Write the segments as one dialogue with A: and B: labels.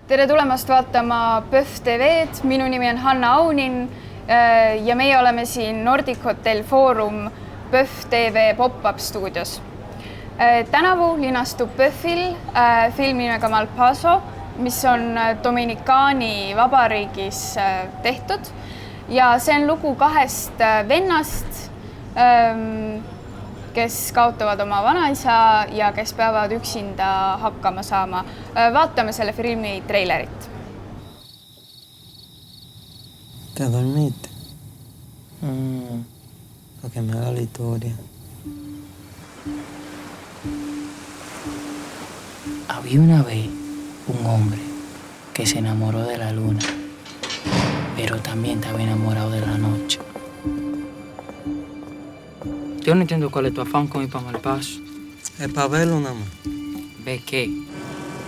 A: Tere tulemast vaatama PÖFF TV-d, minu nimi on Hanna Aunin ja meie oleme siin Nordic Hotel Forum PÖFF TV pop-up stuudios. Tänavu linastub PÖFFil film nimega MALPASO, mis on Dominikaani vabariigis tehtud ja see on lugu kahest vennast, kes kaotavad oma vanaisa ja kes peavad üksinda hakkama saama. Vaatame selle filmi treilerit.
B: ¿Te dormiste? Porque me da la historia.
C: Había una vez un hombre que se enamoró de la luna, pero también estaba enamorado de la noche. Yo no entiendo cuál es tu afán con ir para MALPASO.
B: Es para verlo nada más.
C: ¿Ves qué?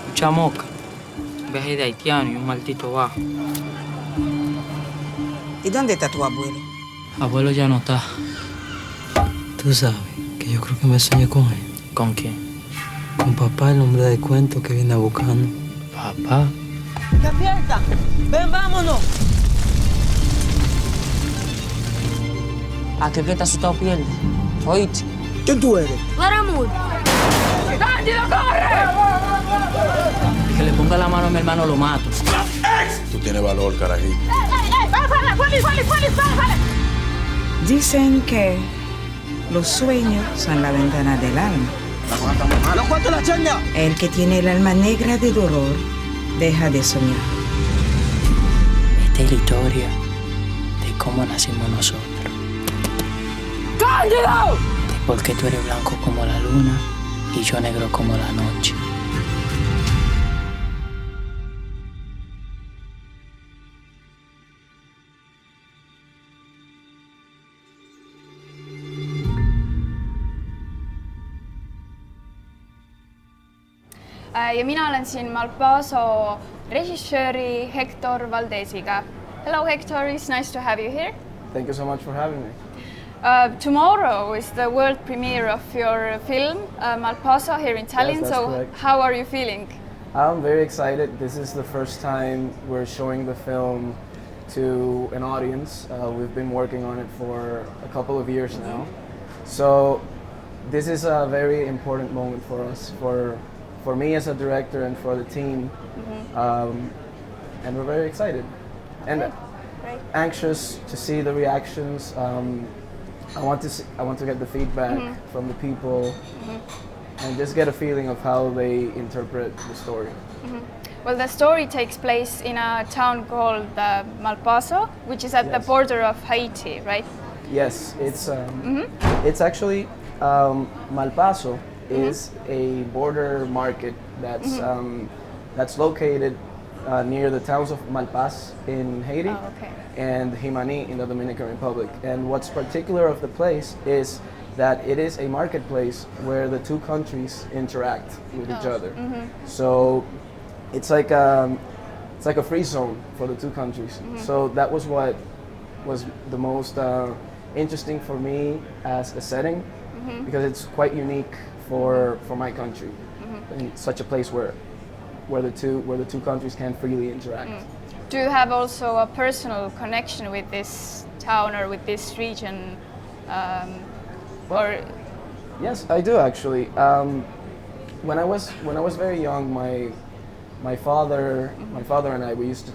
C: Mucha moca, un viaje de haitiano y un maldito bajo.
D: ¿Y dónde está tu abuelo?
C: Abuelo ya no está.
B: Tú sabes que yo creo que me soñé con él.
C: ¿Con quién?
B: Con papá, el hombre de cuento que viene buscando.
C: Papá.
D: ¡Despierta! ¡Ven, vámonos!
C: Aquel que está asustado pierde. ¿Oíste?
D: ¿Quién tú eres?
C: ¡Cándido, corre! Y que le ponga la mano a mi hermano, lo mato.
E: Tú tienes valor, carajito.
D: Dicen que los sueños son la ventana del alma.
E: ¡No cuente la chaña!
D: El que tiene el alma negra de dolor deja de soñar.
C: Esta es la historia de cómo nacimos nosotros.
D: ¡Cándido!
C: De por qué tú eres blanco como la luna y yo negro como la noche.
A: Ja mina olen siin MALPASO režissööri Hector Valdesiga. Hello Hector, it's nice to have you here.
F: Thank you so much for having me.
A: Tomorrow is the world premiere of your film, MALPASO, here in Tallinn.
F: Yes, that's
A: so
F: correct.
A: how are you feeling?
F: I'm very excited. This is the first time we're showing the film to an audience. We've been working on it for a couple of years now. So this is a very important moment for us, for me as a director and for the team. And we're very excited and anxious to see the reactions. I want to get the feedback from the people and just get a feeling of how they interpret the story.
A: Well, the story takes place in a town called MALPASO, which is at the border of Haiti, right?
F: Yes, it's actually MALPASO is a border market that's located near the towns of Malpas in Haiti and Jimani in the Dominican Republic. And what's particular of the place is that it is a marketplace where the two countries interact with each other. So it's like a free zone for the two countries. So that was what was the most interesting for me as a setting, because it's quite unique for my country, in such a place where the two countries can freely interact.
A: Do you have also a personal connection with this town or with this region?
F: Yes, I do actually. When I was very young, my father and I we used to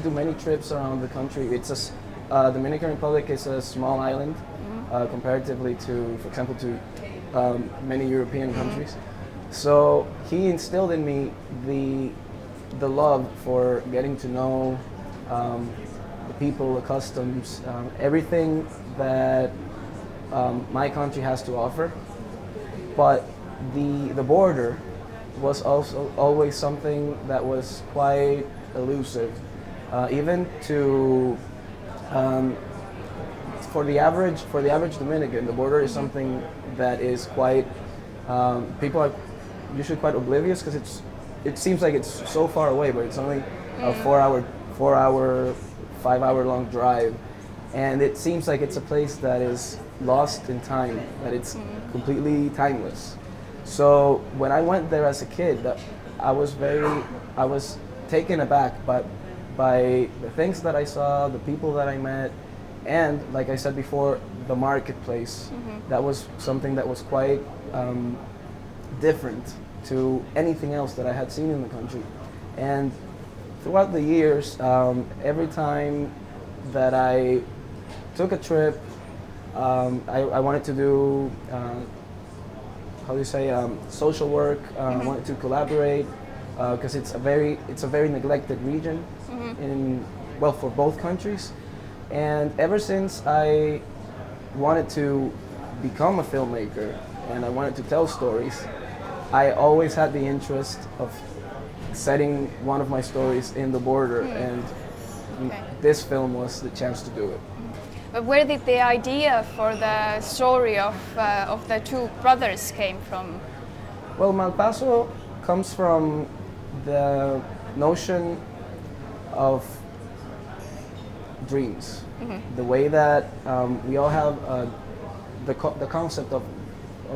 F: do many trips around the country. It's Dominican Republic is a small island comparatively to, for example, to many European countries. So he instilled in me the love for getting to know the people, the customs, everything that my country has to offer. But the border was also always something that was quite elusive, even to for the average Dominican. The border is something that is quite people are usually quite oblivious, because it seems like it's so far away, but it's only a 5-hour long drive, and it seems like it's a place that is lost in time, that it's completely timeless. So when I went there as a kid, I was taken aback by the things that I saw, the people that I met, and like I said before, the marketplace. That was something that was quite different to anything else that I had seen in the country. And throughout the years, every time that I took a trip, I wanted to do, how do you say, social work. I wanted to collaborate because it's a very neglected region for both countries. And ever since I wanted to become a filmmaker and I wanted to tell stories, I always had the interest of setting one of my stories in the border, and this film was the chance to do it.
A: But where did the idea for the story of the two brothers came from?
F: Well, MALPASO comes from the notion of dreams. The way that we all have the concept of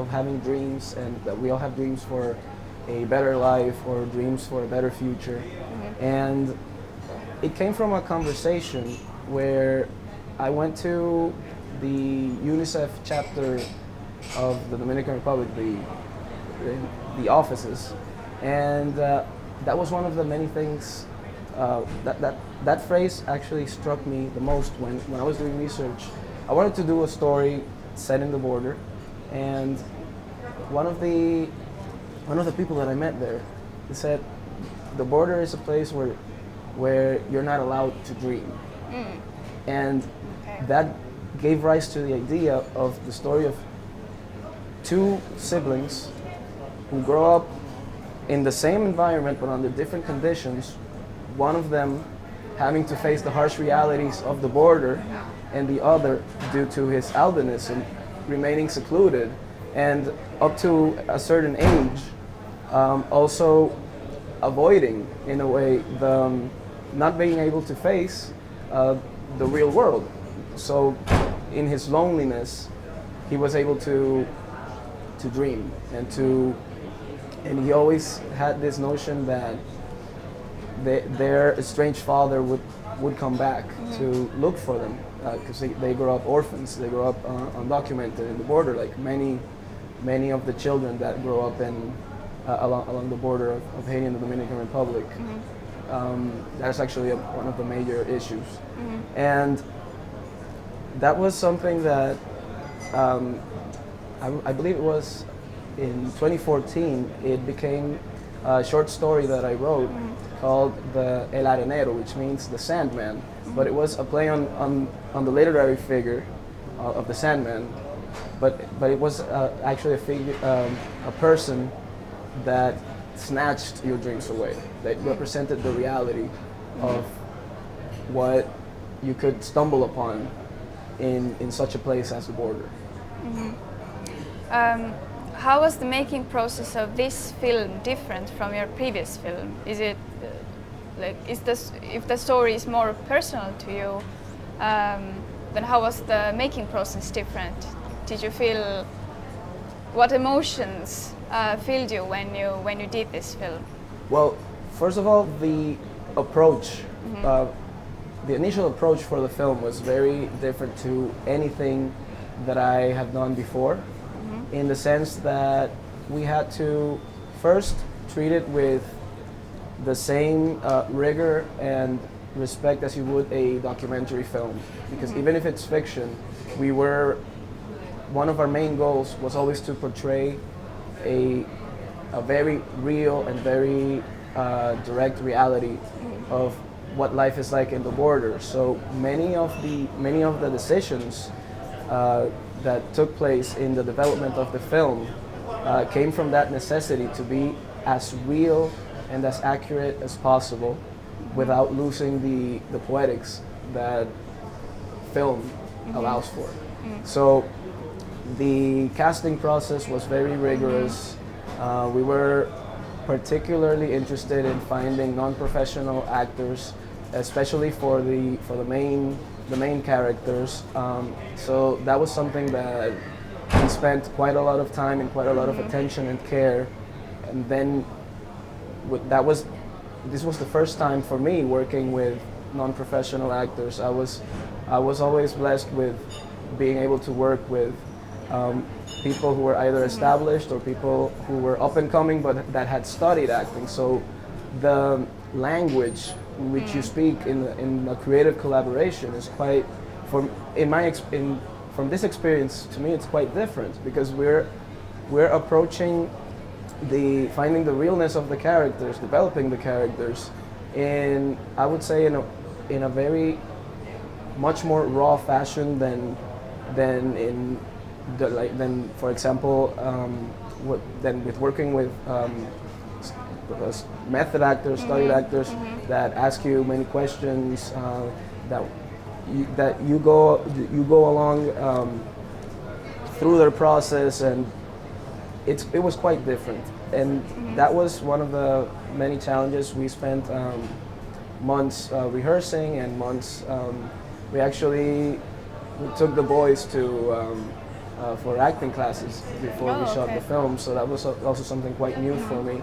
F: having dreams, and that we all have dreams for a better life or dreams for a better future. And it came from a conversation where I went to the UNICEF chapter of the Dominican Republic, the offices, and that was one of the many things that phrase actually struck me the most when I was doing research. I wanted to do a story set in the border, and one of the people that I met there, he said, the border is a place where you're not allowed to dream. And that gave rise to the idea of the story of two siblings who grow up in the same environment but under different conditions, one of them having to face the harsh realities of the border, and the other, due to his albinism, remaining secluded, and up to a certain age, also avoiding, in a way, not being able to face the real world. So in his loneliness, he was able to dream, and he always had this notion that their estranged father would come back to look for them, because they grew up orphans. They grew up undocumented in the border, like many of the children that grow up along the border of Haiti and the Dominican Republic. That's actually one of the major issues. And that was something that I believe it was in 2014, it became a short story that I wrote called El Arenero, which means the Sandman. But it was a play on the literary figure of the Sandman. But it was actually a person that snatched your dreams away, that represented the reality of what you could stumble upon in such a place as the border.
A: How was the making process of this film different from your previous film? Is it if the story is more personal to you, then how was the making process different? Did you feel, what emotions filled you when you did this film?
F: Well, first of all, the approach, the initial approach for the film was very different to anything that I have done before, in the sense that we had to first treat it with the same rigor and respect as you would a documentary film, because even if it's fiction, one of our main goals was always to portray a very real and very direct reality of what life is like in the border. So many of the decisions that took place in the development of the film came from that necessity to be as real and as accurate as possible, without losing the poetics that film allows for. So the casting process was very rigorous. We were particularly interested in finding non-professional actors, especially for the main characters. So that was something that we spent quite a lot of time and quite a lot of attention and care. And then this was the first time for me working with non-professional actors. I was always blessed with being able to work with people who were either established or people who were up and coming but that had studied acting. So the language which you speak in a creative collaboration is quite, from this experience, to me it's quite different, because we're approaching finding the realness of the characters, developing the characters in, I would say, in a very much more raw fashion than for example than with working with method actors, studied actors that ask you many questions, that you go along through their process, and it was quite different. And that was one of the many challenges. We spent months rehearsing and months. We took the boys to for acting classes before we shot the film, so that was also something quite new for me.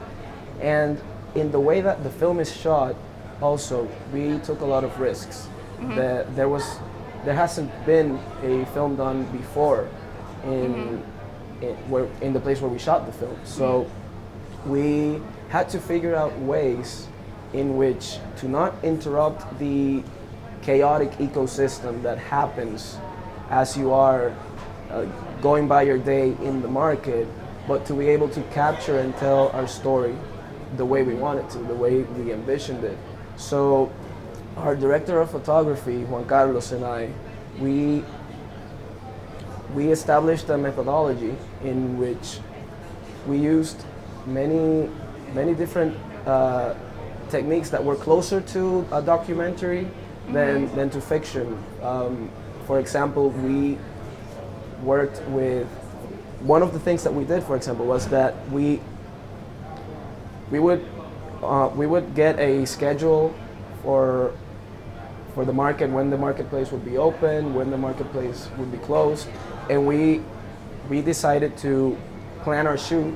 F: And in the way that the film is shot, also we took a lot of risks. There hasn't been a film done before in the place where we shot the film, so we had to figure out ways in which to not interrupt the chaotic ecosystem that happens as you are going by your day in the market, but to be able to capture and tell our story the way we wanted to, the way we envisioned it. So our director of photography, Juan Carlos, and I, we established a methodology in which we used many different techniques that were closer to a documentary than to fiction. For example, we worked with, one of the things that we did, for example, was that we would get a schedule for the market, when the marketplace would be open, when the marketplace would be closed, and we decided to plan our shoot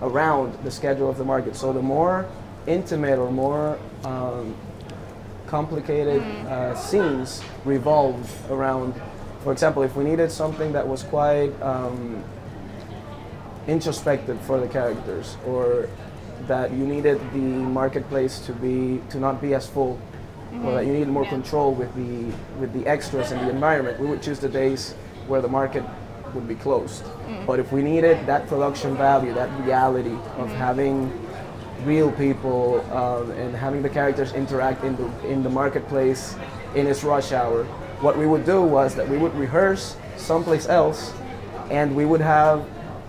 F: around the schedule of the market. So the more intimate or more complicated scenes revolved around, for example, if we needed something that was quite introspective for the characters, or that you needed the marketplace to not be as full, or that you needed more control with the extras and the environment, we would choose the days where the market would be closed. But if we needed that production value, that reality of having real people and having the characters interact in the marketplace in its rush hour, what we would do was that we would rehearse someplace else, and we would have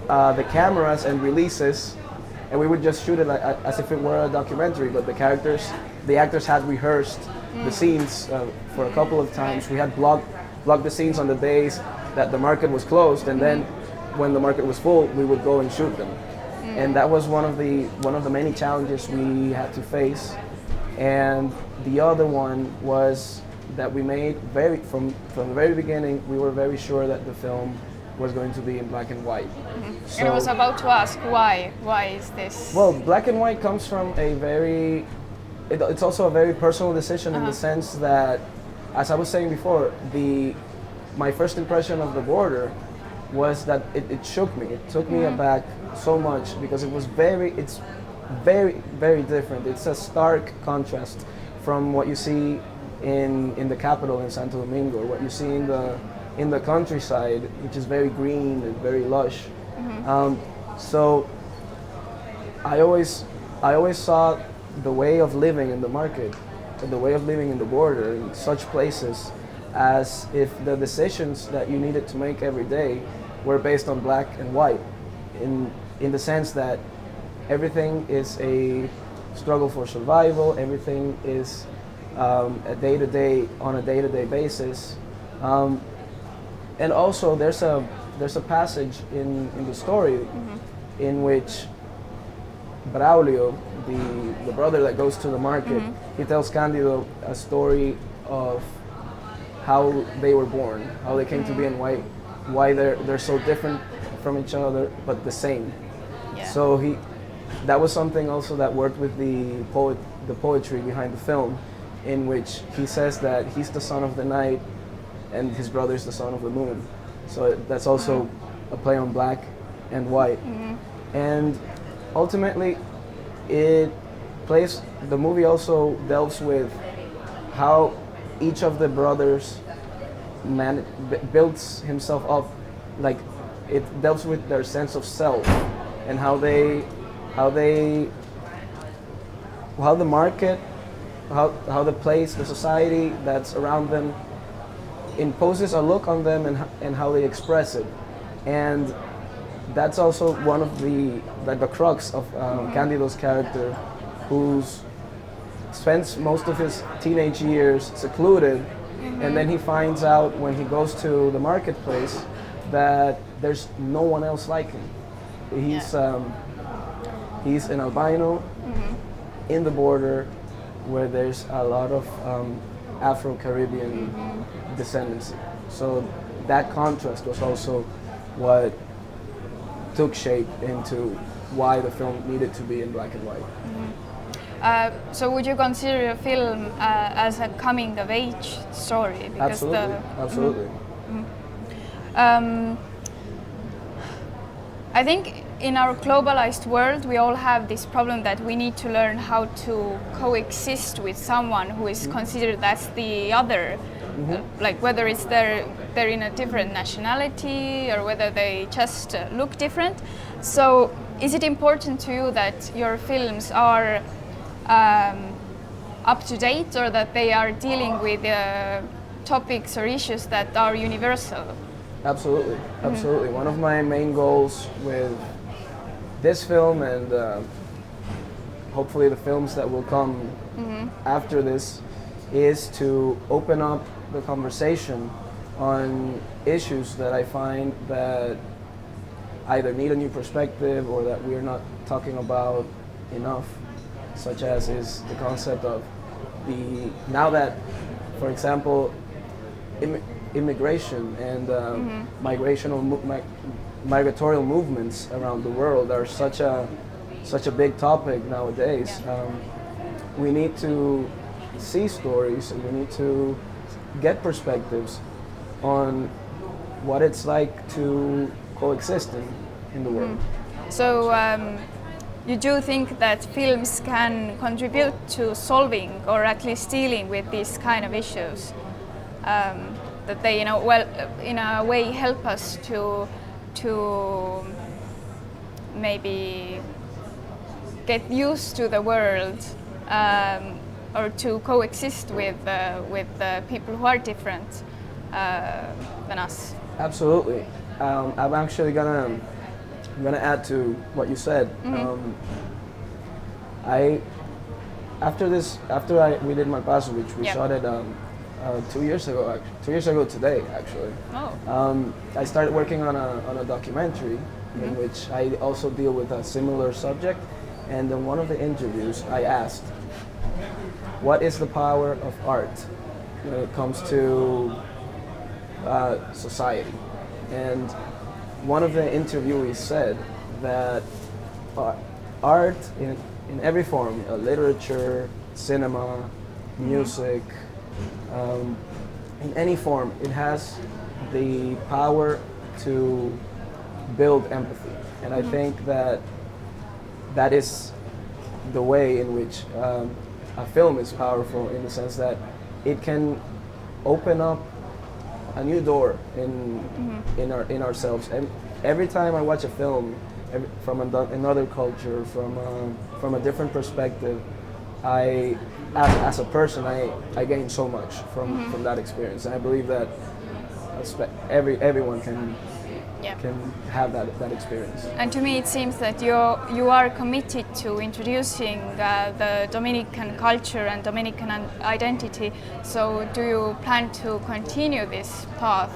F: the cameras and releases, and we would just shoot it as if it were a documentary. But the actors had rehearsed the scenes for a couple of times. We had blocked the scenes on the days that the market was closed, and then when the market was full, we would go and shoot them. And that was one of the many challenges we had to face. And the other one was that we made from the very beginning, we were very sure that the film was going to be in black and white. So,
A: and I was about to ask why. Why is this?
F: Well, black and white comes from it's also a very personal decision in the sense that, as I was saying before, my first impression of The Border was that it shook me. It took me aback so much, because it's very, very different. It's a stark contrast from what you see in the capital in Santo Domingo, or what you see in the countryside, which is very green and very lush. So I always saw the way of living in the market, and the way of living in the border, in such places, as if the decisions that you needed to make every day were based on black and white, in the sense that everything is a struggle for survival, everything is on a day-to-day basis. And also there's a passage in the story in which Braulio, the brother that goes to the market, he tells Candido a story of how they were born, how they came to be, and why they're so different from each other but the same.
A: Yeah.
F: So that was something also that worked with the poetry behind the film, in which he says that he's the son of the night and his brother is the son of the moon. So that's also a play on black and white. And ultimately, the movie also delves with how each of the brothers builds himself up, like it delves with their sense of self and how the market, how the place, the society that's around them imposes a look on them and how they express it. And that's also one of the crux of Candido's character, who spends most of his teenage years secluded, and then he finds out when he goes to the marketplace that there's no one else like him. He's an albino in the border where there's a lot of Afro-Caribbean descendancy. So that contrast was also what took shape into why the film needed to be in black and white.
A: So would you consider your film as a coming-of-age story? Because
F: Absolutely.
A: I think in our globalized world, we all have this problem that we need to learn how to coexist with someone who is considered as the other, like whether it's they're in a different nationality or whether they just look different. So is it important to you that your films are up to date, or that they are dealing with topics or issues that are universal?
F: Absolutely, absolutely. One of my main goals with this film and hopefully the films that will come after this is to open up the conversation on issues that I find that either need a new perspective or that we're not talking about enough, such as is the concept of now that, for example, immigration and migratorial movements around the world are such a big topic nowadays. We need to see stories and we need to get perspectives on what it's like to coexist in the world.
A: So you do think that films can contribute to solving or at least dealing with these kind of issues? That they, in a way, help us to maybe get used to the world, or to coexist with people who are different than us.
F: Absolutely. I'm actually gonna add to what you said. After we did MALPASO, which we shot it 2 years ago. 2 years ago today, actually. I started working on a documentary in which I also deal with a similar subject. And in one of the interviews, I asked, "What is the power of art when it comes to society?" And one of the interviewees said that art in every form, literature, cinema, music, in any form, it has the power to build empathy. And I think that is the way in which a film is powerful, in the sense that it can open up a new door in ourselves. And every time I watch a film from another culture, from a different perspective, as a person, I gain so much from that experience. And I believe that everyone can have that experience.
A: And to me, it seems that you are committed to introducing the Dominican culture and Dominican identity. So do you plan to continue this path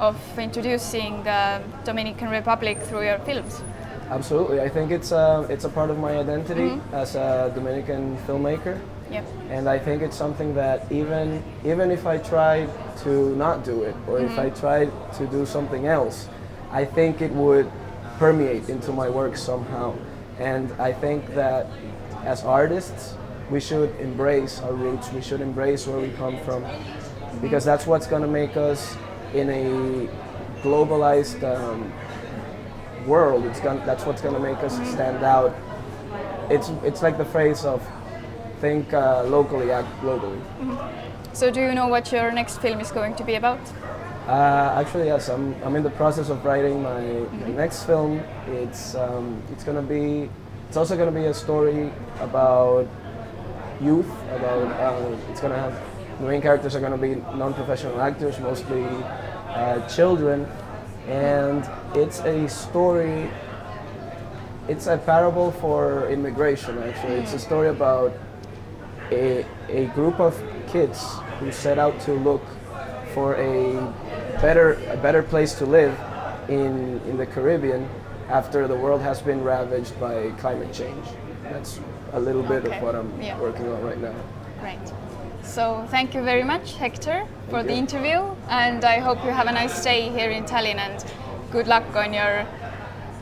A: of introducing the Dominican Republic through your films?
F: Absolutely. I think it's a part of my identity as a Dominican filmmaker.
A: Yep.
F: And I think it's something that even if I tried to not do it, or if I tried to do something else, I think it would permeate into my work somehow. And I think that as artists, we should embrace our roots. We should embrace where we come from, because that's what's going to make us in a globalized world. That's what's going to make us stand out. It's like the phrase of think locally, act globally.
A: So do you know what your next film is going to be about?
F: Actually, yes. I'm in the process of writing my next film. It's also gonna be a story about youth. It's gonna have the main characters are gonna be non-professional actors, mostly children, and it's a story. It's a parable for immigration. Actually, it's a story about a group of kids who set out to look for a better place to live in the Caribbean after the world has been ravaged by climate change. That's a little bit of what I'm working on right now.
A: Great. So thank you very much, Hector, for the
F: you.
A: interview, and I hope you have a nice day here in Tallinn, and good luck on your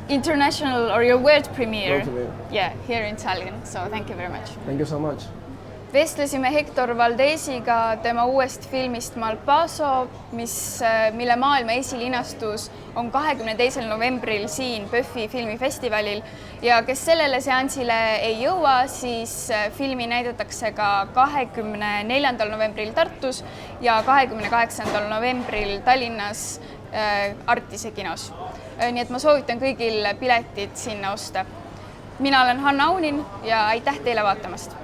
A: international or your world premiere.
F: World premiere.
A: Yeah, here in Tallinn. So thank you very much.
F: Thank you so much.
A: Vestlesime Hector Valdeziga tema uuest filmist MALPASO, mille maailma esilinastus on 22. novembril siin PÖFF-i filmifestivalil, ja kes sellele seansile ei jõua, siis filmi näidatakse ka 24. novembril Tartus ja 28. novembril Tallinnas Artise kinos. Nii et ma soovitan kõigil piletid sinna osta. Mina olen Hanna Aunin ja aitäh teile vaatamast!